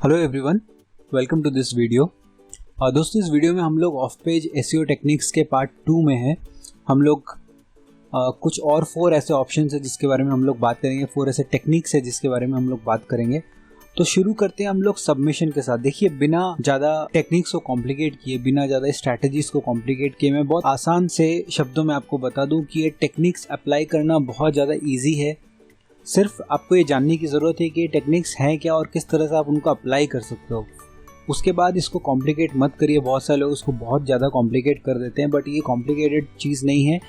Hello everyone, welcome to this video. दोस्तों, इस video में हम लोग ऑफ पेज एसईओ टेक्निक्स के पार्ट 2 में हैं। हम लोग कुछ और 4 ऐसे ऑप्शन है जिसके बारे में हम लोग बात करेंगे, 4 ऐसे टेक्निक्स है जिसके बारे में हम लोग बात करेंगे। तो शुरू करते हैं हम लोग सबमिशन के साथ। देखिए, बिना ज़्यादा टेक्निक्स को कॉम्प्लिकेट किए, बिना ज़्यादा स्ट्रैटेजीज को कॉम्प्लिकेट किए, मैं बहुत आसान से शब्दों में आपको बता दूं कि ये टेक्निक्स अप्लाई करना बहुत ज़्यादा ईजी है। सिर्फ आपको ये जानने की ज़रूरत है कि ये टेक्निक्स हैं क्या और किस तरह से आप उनको अप्लाई कर सकते हो। उसके बाद इसको कॉम्प्लिकेट मत करिए। बहुत सारे लोग इसको बहुत ज़्यादा कॉम्प्लिकेट कर देते हैं, बट ये कॉम्प्लिकेटेड चीज़ नहीं है।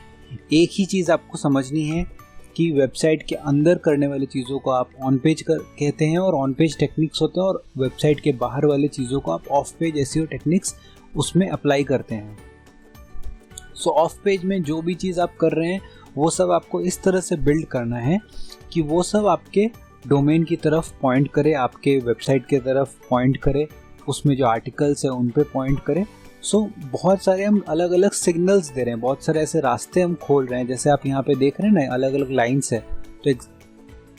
एक ही चीज़ आपको समझनी है कि वेबसाइट के अंदर करने वाली चीज़ों को आप ऑन पेज कहते हैं और ऑन पेज टेक्निक्स होते हैं, और वेबसाइट के बाहर वाली चीज़ों को आप ऑफ पेज एसईओ टेक्निक्स उसमें अप्लाई करते हैं। सो ऑफ पेज में जो भी चीज़ आप कर रहे हैं वो सब आपको इस तरह से बिल्ड करना है कि वो सब आपके डोमेन की तरफ पॉइंट करे, आपके वेबसाइट की तरफ पॉइंट करे, उसमें जो आर्टिकल्स है उन पे पॉइंट करे। सो बहुत सारे हम अलग अलग सिग्नल्स दे रहे हैं, बहुत सारे ऐसे रास्ते हम खोल रहे हैं। जैसे आप यहाँ पे देख रहे हैं ना, अलग अलग लाइन्स है। तो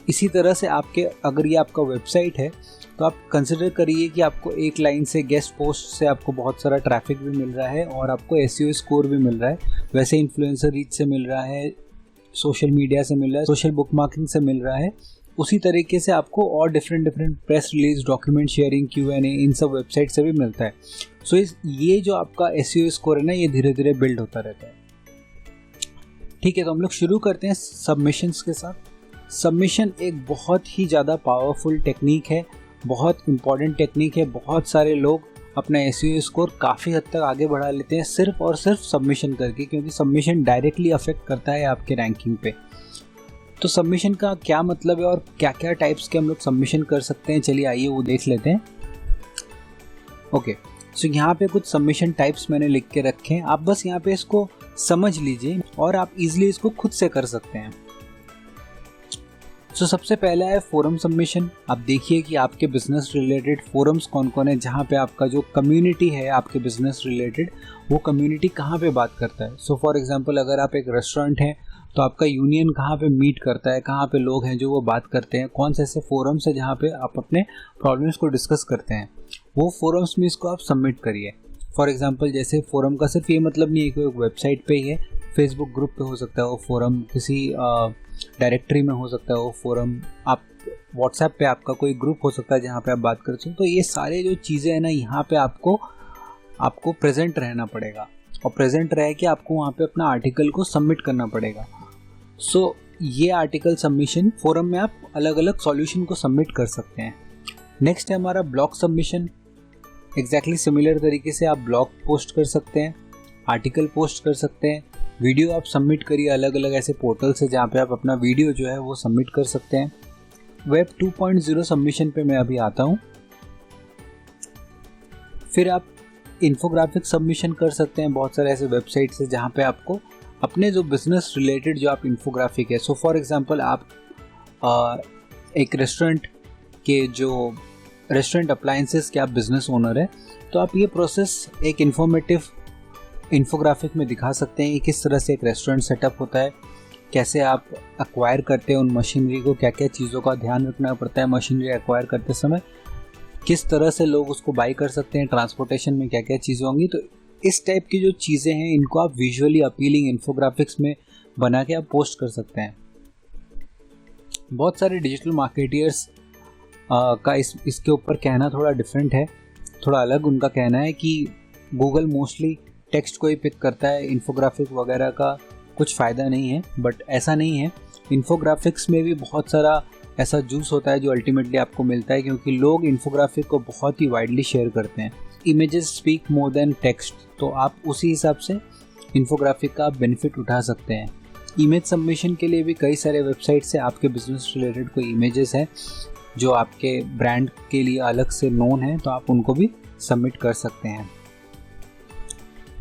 इसी तरह से आपके, अगर ये आपका वेबसाइट है तो आप कंसिडर करिए कि आपको एक लाइन से, गेस्ट पोस्ट से आपको बहुत सारा ट्रैफिक भी मिल रहा है और आपको एसईओ स्कोर भी मिल रहा है। वैसे इन्फ्लुएंसर रीच से मिल रहा है, सोशल मीडिया से मिल रहा है, सोशल बुकमार्किंग से मिल रहा है। उसी तरीके से आपको और different press release, document sharing, Q&A, इन सब वेबसाइट से भी मिलता है। सो ये जो आपका एसईओ स्कोर है ना, ये धीरे धीरे बिल्ड होता रहता है। ठीक है, तो हम लोग शुरू करते हैं सबमिशंस के साथ। सबमिशन एक बहुत ही ज़्यादा पावरफुल टेक्निक है, बहुत इंपॉर्टेंट टेक्निक है। बहुत सारे लोग अपना एसईओ स्कोर काफ़ी हद तक आगे बढ़ा लेते हैं सिर्फ और सिर्फ सबमिशन करके, क्योंकि सबमिशन डायरेक्टली अफेक्ट करता है आपके रैंकिंग पे। तो सबमिशन का क्या मतलब है और क्या क्या टाइप्स के हम लोग सबमिशन कर सकते हैं, चलिए आइए वो देख लेते हैं। ओके, सो यहाँ पे कुछ सबमिशन टाइप्स मैंने लिख के रखे हैं। आप बस यहाँ पे इसको समझ लीजिए और आप इजीली इसको खुद से कर सकते हैं। सो सबसे पहला है फोरम सबमिशन। आप देखिए कि आपके बिजनेस रिलेटेड फोरम्स कौन कौन है, जहाँ पे आपका जो कम्युनिटी है आपके बिजनेस रिलेटेड, वो कम्युनिटी कहाँ पे बात करता है। सो फॉर एग्जांपल, अगर आप एक रेस्टोरेंट है तो आपका यूनियन कहाँ पे मीट करता है, कहाँ पे लोग हैं जो वो बात करते हैं, कौन से ऐसे फोरम्स है जहाँ पे आप अपने प्रॉब्लम्स को डिस्कस करते हैं, वो फोरम्स में इसको आप सबमिट करिए। फॉर एग्जांपल, जैसे फोरम का सिर्फ ये मतलब नहीं है कि एक वेबसाइट पे ही है, फेसबुक ग्रुप पे हो सकता है वो फोरम, किसी डायरेक्टरी में हो सकता है वो फोरम, आप व्हाट्सएप पे आपका कोई ग्रुप हो सकता है जहाँ पे आप बात करते हो। तो ये सारे जो चीज़ें हैं ना, यहाँ पे आपको प्रेजेंट रहना पड़ेगा, और प्रेजेंट रह के आपको वहाँ पे अपना आर्टिकल को सबमिट करना पड़ेगा। सो ये आर्टिकल सबमिशन फोरम में आप अलग अलग सॉल्यूशन को सबमिट कर सकते हैं। नेक्स्ट है हमारा ब्लॉग सबमिशन। एग्जैक्टली सिमिलर तरीके से आप ब्लॉग पोस्ट कर सकते हैं, आर्टिकल पोस्ट कर सकते हैं, वीडियो आप सबमिट करिए अलग अलग ऐसे पोर्टल से जहाँ पे आप अपना वीडियो जो है वो सबमिट कर सकते हैं। वेब 2.0 सबमिशन पे मैं अभी आता हूँ। फिर आप इन्फोग्राफिक सबमिशन कर सकते हैं। बहुत सारे ऐसे वेबसाइट से जहाँ पे आपको अपने जो बिजनेस रिलेटेड जो आप इन्फोग्राफिक है, सो फॉर एग्जांपल आप एक रेस्टोरेंट के जो रेस्टोरेंट अप्लायंसेस के आप बिजनेस ओनर है, तो आप ये प्रोसेस एक इन्फॉर्मेटिव इन्फोग्राफिक में दिखा सकते हैं कि किस तरह से एक रेस्टोरेंट सेटअप होता है, कैसे आप एक्वायर करते हैं उन मशीनरी को, क्या क्या चीज़ों का ध्यान रखना पड़ता है मशीनरी एक्वायर करते समय, किस तरह से लोग उसको बाई कर सकते हैं, ट्रांसपोर्टेशन में क्या क्या चीज़ें होंगी। तो इस टाइप की जो चीज़ें हैं इनको आप विजुअली अपीलिंग इन्फोग्राफिक्स में बना के आप पोस्ट कर सकते हैं। बहुत सारे डिजिटल मार्केटियर्स का इसके ऊपर कहना थोड़ा डिफरेंट है, थोड़ा अलग उनका कहना है कि गूगल मोस्टली टेक्स्ट को ही पिक करता है, इन्फोग्राफिक वगैरह का कुछ फ़ायदा नहीं है। बट ऐसा नहीं है, इन्फोग्राफिक्स में भी बहुत सारा ऐसा जूस होता है जो अल्टीमेटली आपको मिलता है, क्योंकि लोग इन्फोग्राफिक को बहुत ही वाइडली शेयर करते हैं। Images speak more than text, तो आप उसी हिसाब से इन्फोग्राफिक का बेनिफिट उठा सकते हैं। इमेज सबमिशन के लिए भी कई सारे वेबसाइट से आपके बिजनेस रिलेटेड कोई इमेजेस हैं जो आपके ब्रांड के लिए अलग से नोन है, तो आप उनको भी सबमिट कर सकते हैं।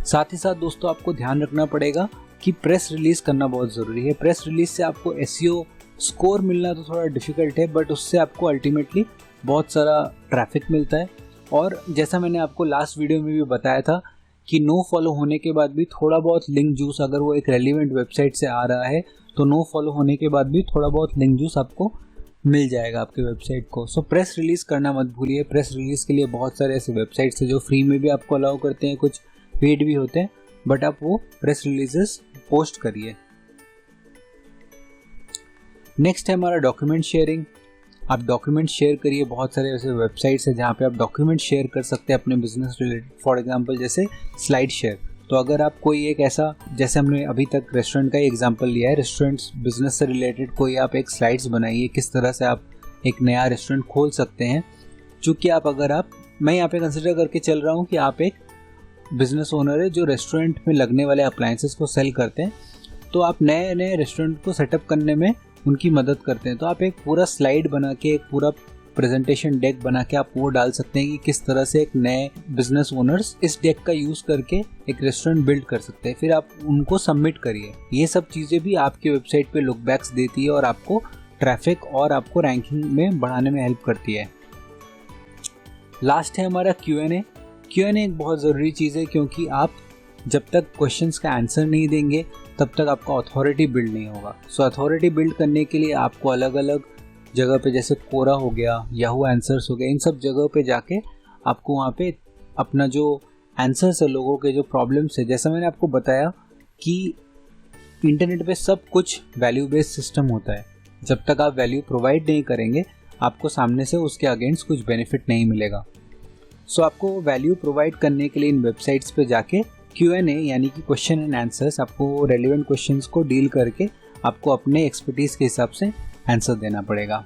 साथ ही साथ दोस्तों, आपको ध्यान रखना पड़ेगा कि प्रेस रिलीज करना बहुत ज़रूरी है। प्रेस रिलीज से आपको एसईओ स्कोर मिलना तो थोड़ा डिफिकल्ट है, बट उससे आपको अल्टीमेटली बहुत सारा ट्रैफिक मिलता है। और जैसा मैंने आपको लास्ट वीडियो में भी बताया था कि नो फॉलो होने के बाद भी थोड़ा बहुत लिंक जूस, अगर वो एक रेलिवेंट वेबसाइट से आ रहा है तो नो फॉलो होने के बाद भी थोड़ा बहुत लिंक जूस आपको मिल जाएगा आपके वेबसाइट को। सो प्रेस रिलीज़ करना मत भूलिए। प्रेस रिलीज़ के लिए बहुत सारे ऐसे वेबसाइट्स हैं जो फ्री में भी आपको अलाउ करते हैं, कुछ पेड भी होते हैं, बट आप वो प्रेस रिलीजेस पोस्ट करिए। नेक्स्ट है हमारा डॉक्यूमेंट शेयरिंग। आप डॉक्यूमेंट शेयर करिए। बहुत सारे ऐसे वेबसाइट्स हैं जहाँ पे आप डॉक्यूमेंट शेयर कर सकते हैं अपने बिजनेस रिलेटेड। फॉर एग्जांपल जैसे स्लाइड शेयर। तो अगर आप कोई एक ऐसा, जैसे हमने अभी तक रेस्टोरेंट का ही एग्जांपल लिया है, रेस्टोरेंट्स बिजनेस से रिलेटेड कोई आप एक स्लाइड्स बनाइए किस तरह से आप एक नया रेस्टोरेंट खोल सकते हैं। चूँकि मैं यहाँ पे कंसिडर करके चल रहा हूँ कि आप एक बिजनेस ओनर है जो रेस्टोरेंट में लगने वाले अप्लायंसेस को सेल करते हैं, तो आप नए नए रेस्टोरेंट को सेटअप करने में उनकी मदद करते हैं। तो आप एक पूरा स्लाइड बना के, एक पूरा प्रेजेंटेशन डेक बना के आप वो डाल सकते हैं कि किस तरह से एक नए बिजनेस ओनर्स इस डेक का यूज़ करके एक रेस्टोरेंट बिल्ड कर सकते हैं। फिर आप उनको सबमिट करिए। ये सब चीज़ें भी आपकी वेबसाइट पे लुक बैक्स देती है और आपको ट्रैफिक और आपको रैंकिंग में बढ़ाने में हेल्प करती है। लास्ट है हमारा Q&A। Q&A एक बहुत ज़रूरी चीज़ है, क्योंकि आप जब तक क्वेश्चंस का आंसर नहीं देंगे तब तक आपका अथॉरिटी बिल्ड नहीं होगा। सो अथॉरिटी बिल्ड करने के लिए आपको अलग अलग जगह पे, जैसे कोरा हो गया, याहू आंसर्स हो गया, इन सब जगह पे जाके आपको वहाँ पे अपना जो आंसर्स है, लोगों के जो प्रॉब्लम्स है, जैसा मैंने आपको बताया कि इंटरनेट पे सब कुछ वैल्यू बेस्ड सिस्टम होता है। जब तक आप वैल्यू प्रोवाइड नहीं करेंगे आपको सामने से उसके अगेंस्ट कुछ बेनिफिट नहीं मिलेगा। सो आपको वैल्यू प्रोवाइड करने के लिए इन वेबसाइट्स पे जाके Q&A यानी कि क्वेश्चन एंड आंसर्स, आपको रेलिवेंट क्वेश्चंस को डील करके आपको अपने एक्सपर्टीज के हिसाब से आंसर देना पड़ेगा।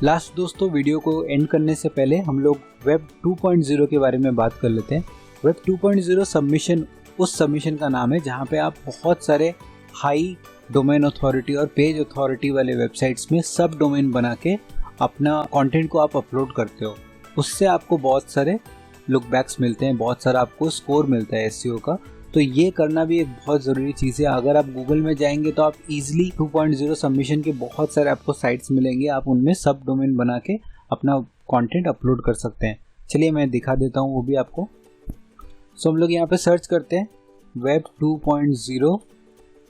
लास्ट दोस्तों, वीडियो को एंड करने से पहले हम लोग वेब 2.0 के बारे में बात कर लेते हैं। वेब 2.0 सबमिशन उस सबमिशन का नाम है जहां पे आप बहुत सारे हाई डोमेन अथॉरिटी और पेज अथॉरिटी वाले वेबसाइट्स में सब डोमेन बना के अपना कंटेंट को आप अपलोड करते हो। उससे आपको बहुत सारे लुक बैक्स मिलते हैं, बहुत सारा आपको स्कोर मिलता है SEO का। तो ये करना भी एक बहुत ज़रूरी चीज़ है। अगर आप गूगल में जाएंगे तो आप इजीली 2.0 सबमिशन के बहुत सारे आपको साइट्स मिलेंगे, आप उनमें सब डोमेन बना के अपना कंटेंट अपलोड कर सकते हैं। चलिए मैं दिखा देता हूँ वो भी आपको। सो हम लोग यहाँ पे सर्च करते हैं वेब 2.0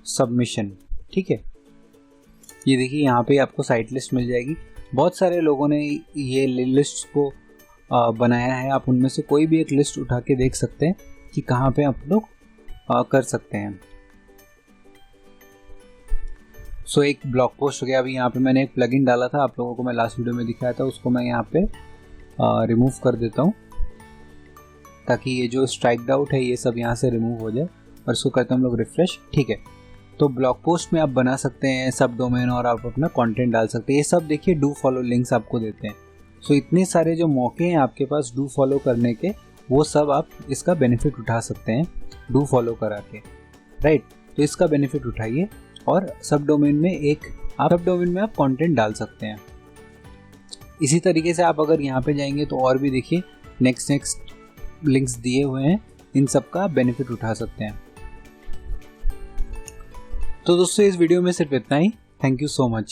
सबमिशन, ठीक है। ये देखिए यहाँ पे आपको साइट लिस्ट मिल जाएगी। बहुत सारे लोगों ने ये लिस्ट को बनाया है। आप उनमें से कोई भी एक लिस्ट उठा के देख सकते हैं कि कहाँ पे आप लोग कर सकते हैं। सो एक ब्लॉग पोस्ट हो गया। अभी यहाँ पे मैंने एक प्लगइन डाला था, आप लोगों को मैं लास्ट वीडियो में दिखाया था, उसको मैं यहाँ पे रिमूव कर देता हूँ ताकि ये जो स्ट्राइक्ड आउट है ये सब यहाँ से रिमूव हो जाए। और इसको करते हैं हम लोग रिफ्रेश, ठीक है। तो ब्लॉग पोस्ट में आप बना सकते हैं सब डोमेन और आप अपना कंटेंट डाल सकते हैं। ये सब देखिए डू फॉलो लिंक्स आपको देते हैं। सो इतने सारे जो मौके हैं आपके पास डू फॉलो करने के, वो सब आप इसका बेनिफिट उठा सकते हैं डू फॉलो करा के, राइट। तो इसका बेनिफिट उठाइए और सब डोमेन में आप कंटेंट डाल सकते हैं। इसी तरीके से आप अगर यहाँ पे जाएंगे तो और भी देखिए नेक्स्ट लिंक्स दिए हुए हैं, इन सब का बेनिफिट उठा सकते हैं। तो दोस्तों इस वीडियो में सिर्फ इतना ही। Thank you so much.